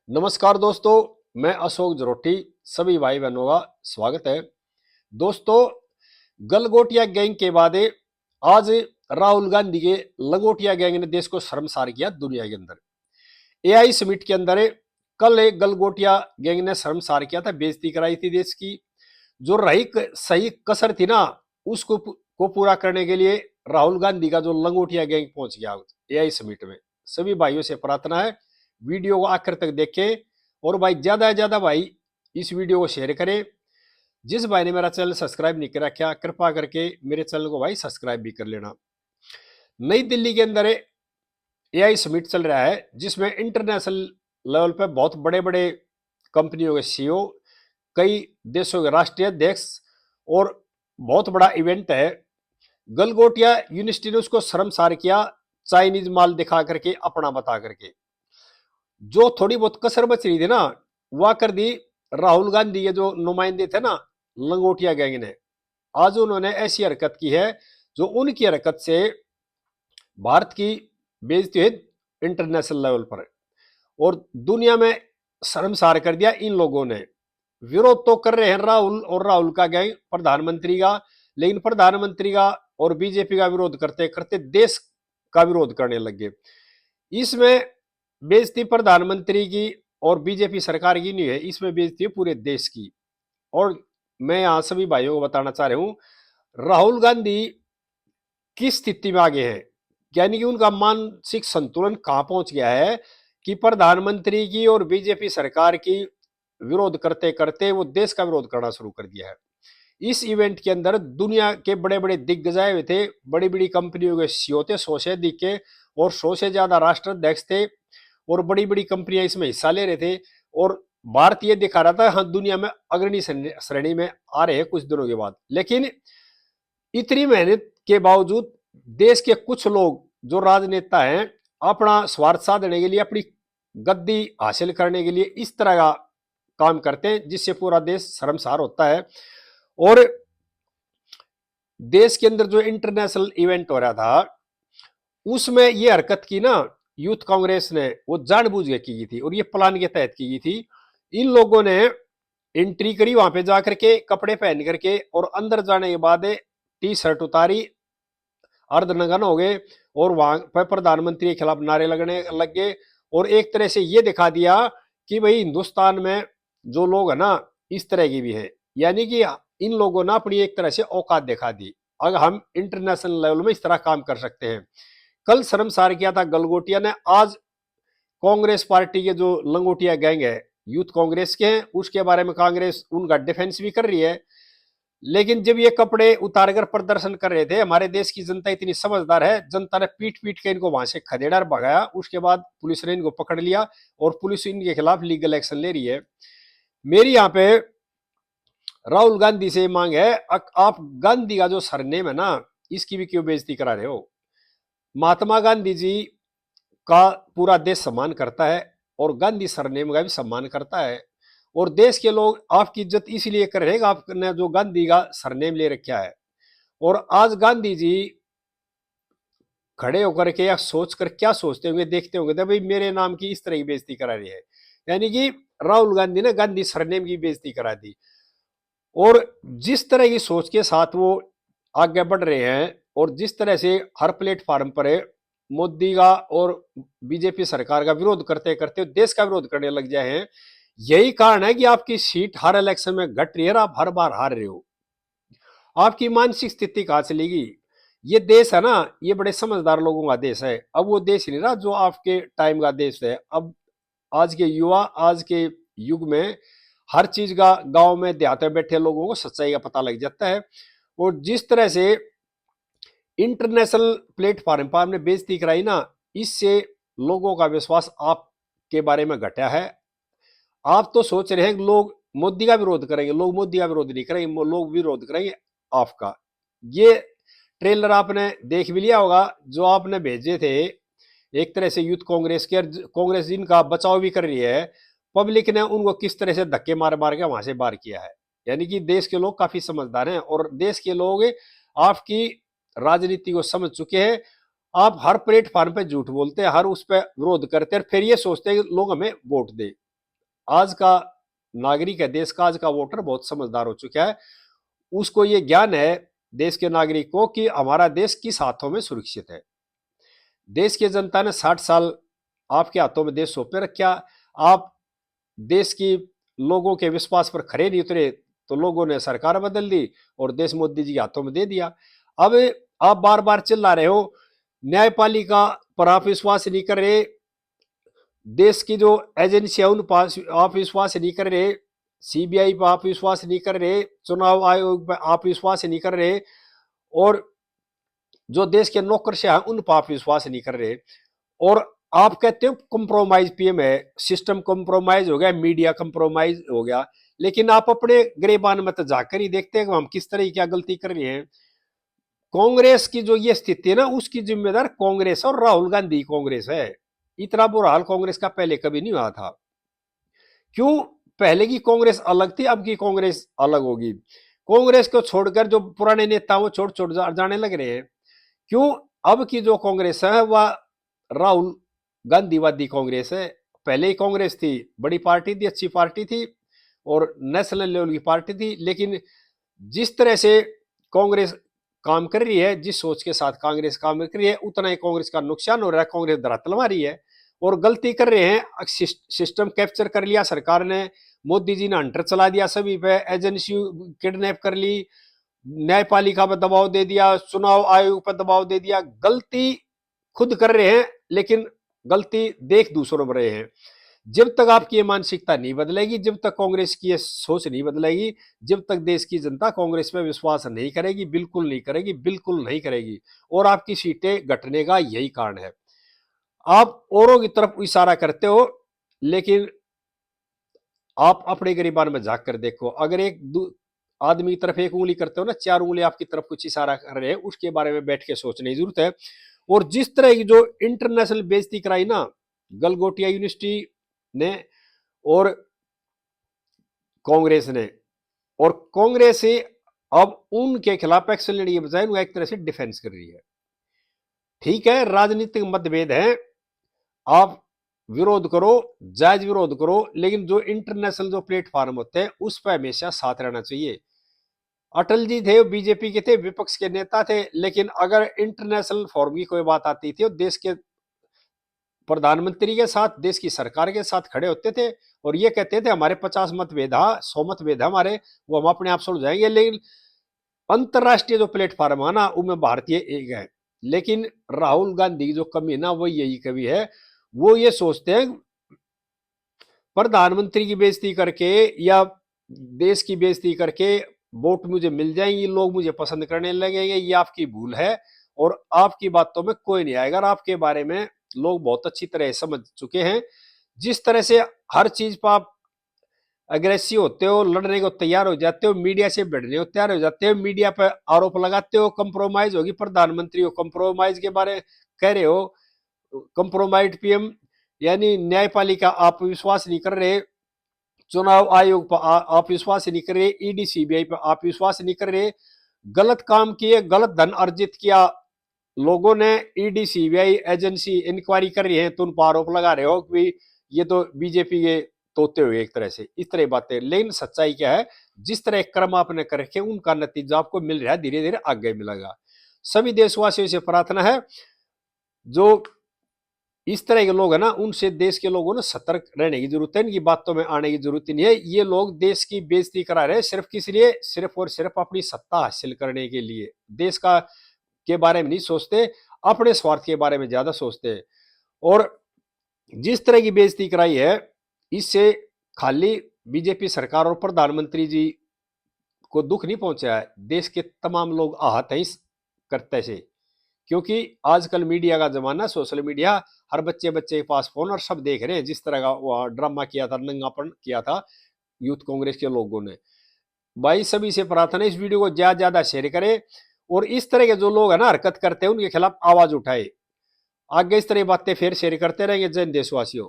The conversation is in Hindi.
नमस्कार दोस्तों, मैं अशोक जरोटी सभी भाई बहनों का स्वागत है। दोस्तों, गलगोटिया गैंग के बाद आज राहुल गांधी के लंगोटिया गैंग ने देश को शर्मसार किया दुनिया के अंदर। एआई समिट के अंदर कल एक गलगोटिया गैंग ने शर्मसार किया था, बेइज्जती कराई थी देश की। जो रही सही कसर थी ना, उसको को पूरा करने के लिए राहुल गांधी का जो लंगोटिया गैंग पहुंच गया एआई समिट में। सभी भाइयों से प्रार्थना है वीडियो को आखिर तक देखें और भाई ज्यादा से ज्यादा भाई इस वीडियो को शेयर करें। जिस भाई ने मेरा चैनल सब्सक्राइब नहीं कर रखा, कृपा करके मेरे चैनल को भाई सब्सक्राइब भी कर लेना। नई दिल्ली के अंदर एआई समिट चल रहा है, जिसमें इंटरनेशनल लेवल पे बहुत बड़े बड़े कंपनियों के सीईओ, कई देशों के राष्ट्रीय अध्यक्ष और बहुत बड़ा इवेंट है। गलगोटिया यूनिवर्सिटी ने उसको शर्मसार किया, चाइनीज माल दिखा करके, अपना बता करके। जो थोड़ी बहुत कसर बच रही थी ना, वह कर दी राहुल गांधी के जो नुमाइंदे थे ना लंगोटिया गैंग ने। आज उन्होंने ऐसी हरकत की है जो उनकी हरकत से भारत की बेइज्जती हुई इंटरनेशनल लेवल पर, और दुनिया में शर्मसार कर दिया इन लोगों ने। विरोध तो कर रहे हैं राहुल और राहुल का गैंग प्रधानमंत्री का, लेकिन प्रधानमंत्री का और बीजेपी का विरोध करते करते देश का विरोध करने लग गए। इसमें बेइज्जती प्रधानमंत्री की और बीजेपी सरकार की नहीं है, इसमें बेइज्जती है पूरे देश की। और मैं यहां सभी भाइयों को बताना चाह रहा हूं, राहुल गांधी किस स्थिति में आगे हैं, यानी कि उनका मानसिक संतुलन कहां पहुंच गया है कि प्रधानमंत्री की और बीजेपी सरकार की विरोध करते करते वो देश का विरोध करना शुरू कर दिया है। इस इवेंट के अंदर दुनिया के बड़े बड़े दिग्गज आए हुए थे, बड़ी बड़ी कंपनियों के सीईओ थे, 100 से अधिक के, और 100 से ज्यादा राष्ट्राध्यक्ष थे, और बड़ी बड़ी कंपनियां इसमें हिस्सा ले रहे थे। और भारत ये दिखा रहा था हाँ दुनिया में अग्रणी श्रेणी में आ रहे हैं कुछ दिनों के बाद। लेकिन इतनी मेहनत के बावजूद देश के कुछ लोग जो राजनेता हैं, अपना स्वार्थ साधने के लिए, अपनी गद्दी हासिल करने के लिए इस तरह का काम करते हैं, जिससे पूरा देश शर्मसार होता है। और देश के अंदर जो इंटरनेशनल इवेंट हो रहा था, उसमें ये हरकत की ना यूथ कांग्रेस ने, वो जानबूझ के की थी और ये प्लान के तहत की गई थी। इन लोगों ने एंट्री करी वहां पे जाकर के, कपड़े पहन करके, और अंदर जाने के बाद टी शर्ट उतारी, अर्धनग्न हो गए, और वहां पर प्रधानमंत्री के खिलाफ नारे लगने लग गए। और एक तरह से ये दिखा दिया कि भाई हिंदुस्तान में जो लोग है ना, इस तरह की भी है, यानी कि इन लोगों ने अपनी एक तरह से औकात दिखा दी, अगर हम इंटरनेशनल लेवल में इस तरह काम कर सकते हैं। कल शर्मसार किया था गलगोटिया ने, आज कांग्रेस पार्टी के जो लंगोटिया गैंग है, यूथ कांग्रेस के हैं, उसके बारे में कांग्रेस उनका डिफेंस भी कर रही है। लेकिन जब ये कपड़े उतारकर प्रदर्शन कर रहे थे, हमारे देश की जनता इतनी समझदार है, जनता ने पीट पीट के इनको वहां से खदेड़ा भगाया। उसके बाद पुलिस ने इनको पकड़ लिया और पुलिस इनके खिलाफ लीगल एक्शन ले रही है। मेरी यहाँ पे राहुल गांधी से मांग है, आप गांधी का जो सरनेम है ना, इसकी भी क्यों बेइज्जती करा रहे हो। महात्मा गांधी जी का पूरा देश सम्मान करता है और गांधी सरनेम का भी सम्मान करता है, और देश के लोग आपकी इज्जत इसलिए कर रहे हैं आपने जो गांधी का सरनेम ले रखा है। और आज गांधी जी खड़े होकर के या सोच कर क्या सोचते होंगे, देखते होंगे तो भाई मेरे नाम की इस तरह की बेइज्जती करा रही है, यानी कि राहुल गांधी ने गांधी सरनेम की बेइज्जती करा दी। और जिस तरह की सोच के साथ वो आगे बढ़ रहे हैं, और जिस तरह से हर प्लेटफॉर्म पर मोदी का और बीजेपी सरकार का विरोध करते करते देश का विरोध करने लग जाए हैं, यही कारण है कि आपकी सीट हर इलेक्शन में घट रही है, आप हर बार हार रहे हो। आपकी मानसिक स्थिति कहां चलेगी। ये देश है ना, ये बड़े समझदार लोगों का देश है। अब वो देश नहीं रहा जो आपके टाइम का देश है। अब आज के युवा, आज के युग में हर चीज का गांव में देहात में बैठे लोगों को सच्चाई का पता लग जाता है। और जिस तरह से इंटरनेशनल प्लेटफॉर्म पर आपने बेइज्जती कराई ना, इससे लोगों का विश्वास आपके बारे में घटा है। आप तो सोच रहे हैं कि लोग मोदी का विरोध करेंगे, लोग मोदी का विरोध नहीं करेंगे, लोग विरोध करेंगे आपका। ये ट्रेलर आपने देख भी लिया होगा जो आपने भेजे थे, एक तरह से यूथ कांग्रेस के, कांग्रेस जिनका बचाव भी कर रही है, पब्लिक ने उनको किस तरह से धक्के मार मार के वहां से बाहर किया है। यानी कि देश के लोग काफी समझदार हैं और देश के लोग आपकी राजनीति को समझ चुके हैं। आप हर प्लेटफॉर्म पे झूठ बोलते हैं, हर उस पर विरोध करते हैं, फिर ये सोचते हैं कि लोग हमें वोट दे। आज का नागरिक है, देश का आज का वोटर बहुत समझदार हो चुका है। उसको ये ज्ञान है देश के नागरिक को कि हमारा देश किस हाथों में सुरक्षित है। देश की जनता ने 60 साल आपके हाथों में देश सौंपे रखा, आप देश की लोगों के विश्वास पर खरे नहीं उतरे तो लोगों ने सरकार बदल दी और देश मोदी जी के हाथों में दे दिया। अब आप बार बार चिल्ला रहे हो न्यायपालिका पर आप विश्वास नहीं कर रहे, देश की जो एजेंसी है उन पर आप विश्वास नहीं कर रहे, सीबीआई पर आप विश्वास नहीं कर रहे, चुनाव आयोग पर आप विश्वास नहीं कर रहे, और जो देश के नौकरशाह हैं उन पर आप विश्वास नहीं कर रहे, और आप कहते हो कंप्रोमाइज पीएम है, सिस्टम कंप्रोमाइज हो गया, मीडिया कंप्रोमाइज हो गया, लेकिन आप अपने गिरेबान में तो जाकर ही देखते हैं कि हम किस तरह की क्या गलती कर रहे हैं। कांग्रेस की जो ये स्थिति है ना, उसकी जिम्मेदार कांग्रेस और राहुल गांधी कांग्रेस है। इतना बुरा हाल कांग्रेस का पहले कभी नहीं हुआ था। क्यों? पहले की कांग्रेस अलग थी, अब की कांग्रेस अलग होगी। कांग्रेस को छोड़कर जो पुराने नेता वो छोड़ छोड़ जाने लग रहे हैं। क्यों? अब की जो कांग्रेस है वह राहुल गांधीवादी कांग्रेस है। पहले ही कांग्रेस थी, बड़ी पार्टी थी, अच्छी पार्टी थी और नेशनल लेवल की पार्टी थी, लेकिन जिस तरह से कांग्रेस काम कर रही है, जिस सोच के साथ कांग्रेस काम कर रही है, उतना ही कांग्रेस का नुकसान हो रहा है। कांग्रेस धरातल मारी है और गलती कर रहे हैं। सिस्टम कैप्चर कर लिया सरकार ने, मोदी जी ने हंटर चला दिया सभी पे, एजेंसी किडनैप कर ली, न्यायपालिका पर दबाव दे दिया, चुनाव आयोग पर दबाव दे दिया। गलती खुद कर रहे हैं लेकिन गलती देख दूसरों में रहे हैं। जब तक आपकी ये मानसिकता नहीं बदलेगी, जब तक कांग्रेस की ये सोच नहीं बदलेगी, जब तक देश की जनता कांग्रेस में विश्वास नहीं करेगी, बिल्कुल नहीं करेगी, बिल्कुल नहीं करेगी, और आपकी सीटें घटने का यही कारण है। आप औरों की तरफ इशारा करते हो लेकिन आप अपने गिरबान में झांक कर देखो। अगर एक आदमी की तरफ एक उंगली करते हो ना, 4 उंगली आपकी तरफ कुछ इशारा कर रहे हैं, उसके बारे में बैठ के सोचने की जरूरत है। और जिस तरह की जो इंटरनेशनल बेइज्जती कराई ना गलगोटिया यूनिवर्सिटी ने और कांग्रेस ने, और कांग्रेस अब उनके खिलाफ एक्शन लेने के बजाय उनका एक तरह से डिफेंस कर रही है। ठीक है, राजनीतिक मतभेद है, आप विरोध करो, जायज विरोध करो, लेकिन जो इंटरनेशनल जो प्लेटफॉर्म होते हैं उस पर हमेशा साथ रहना चाहिए। अटल जी थे, बीजेपी के थे, विपक्ष के नेता थे, लेकिन अगर इंटरनेशनल फोरम की कोई बात आती थी, देश के प्रधानमंत्री के साथ, देश की सरकार के साथ खड़े होते थे और ये कहते थे हमारे 50 मतभेद, 100 मतभेद हमारे, वो हम अपने आप सुलझाएंगे। लेकिन अंतरराष्ट्रीय जो प्लेटफॉर्म है ना, उनमें भारतीय एक है। लेकिन राहुल गांधी की जो कमी ना वो यही कमी है, वो ये सोचते हैं प्रधानमंत्री की बेइज्जती करके या देश की बेइज्जती करके वोट मुझे मिल जाएंगे, लोग मुझे पसंद करने लगेंगे। ये आपकी भूल है और आपकी बातों में कोई नहीं आएगा। आपके बारे में लोग बहुत अच्छी तरह समझ चुके हैं। जिस तरह से हर चीज पर आप अग्रेसिव होते हो, लड़ने को तैयार हो जाते हो, मीडिया से भिड़ने को तैयार हो जाते हो, मीडिया पर आरोप लगाते हो कंप्रोमाइज होगी, प्रधानमंत्री हो कंप्रोमाइज के बारे कह रहे हो, कंप्रोमाइज पीएम यानी न्यायपालिका आप विश्वास नहीं कर रहे, चुनाव आयोग पर आप विश्वास नहीं कर रहे, ईडी सीबीआई पर आप विश्वास नहीं कर रहे, गलत काम किए, गलत धन अर्जित किया लोगों ने, ईडी सीबीआई एजेंसी इंक्वायरी कर रही है तो उन पर आरोप लगा रहे हो कि ये तो बीजेपी के तोते हुए एक तरह से, इस तरह बातें। लेकिन सच्चाई क्या है, जिस तरह कर्म आपने कर रखे उनका नतीजा आपको मिल रहा है, धीरे धीरे आगे मिलेगा। सभी देशवासियों से प्रार्थना है जो इस तरह के लोग है ना, उनसे देश के लोगों ने सतर्क रहने की जरूरत है, इनकी बातों में आने की जरूरत नहीं है। ये लोग देश की बेइज्जती करा रहे हैं सिर्फ किस लिए, सिर्फ और सिर्फ अपनी सत्ता हासिल करने के लिए। देश का के बारे में नहीं सोचते, अपने स्वार्थ के बारे में ज्यादा सोचते हैं। और जिस तरह की बेइज्जती कराई है, इससे खाली बीजेपी सरकार और प्रधानमंत्री जी को दुख नहीं पहुंचा है, देश के तमाम लोग आहत हैं इस कर्तव्य से। क्योंकि आजकल मीडिया का जमाना, सोशल मीडिया, हर बच्चे बच्चे के पास फोन और सब देख रहे हैं। जिस तरह का वो ड्रामा किया था, नंगापन किया था यूथ कांग्रेस के लोगों ने। भाई सभी से प्रार्थना है इस वीडियो को ज्यादा ज्यादा शेयर करें और इस तरह के जो लोग है ना हरकत करते हैं उनके खिलाफ आवाज उठाए। आगे इस तरह बातें फिर शेयर करते रहेंगे। जय हिंद देशवासियों।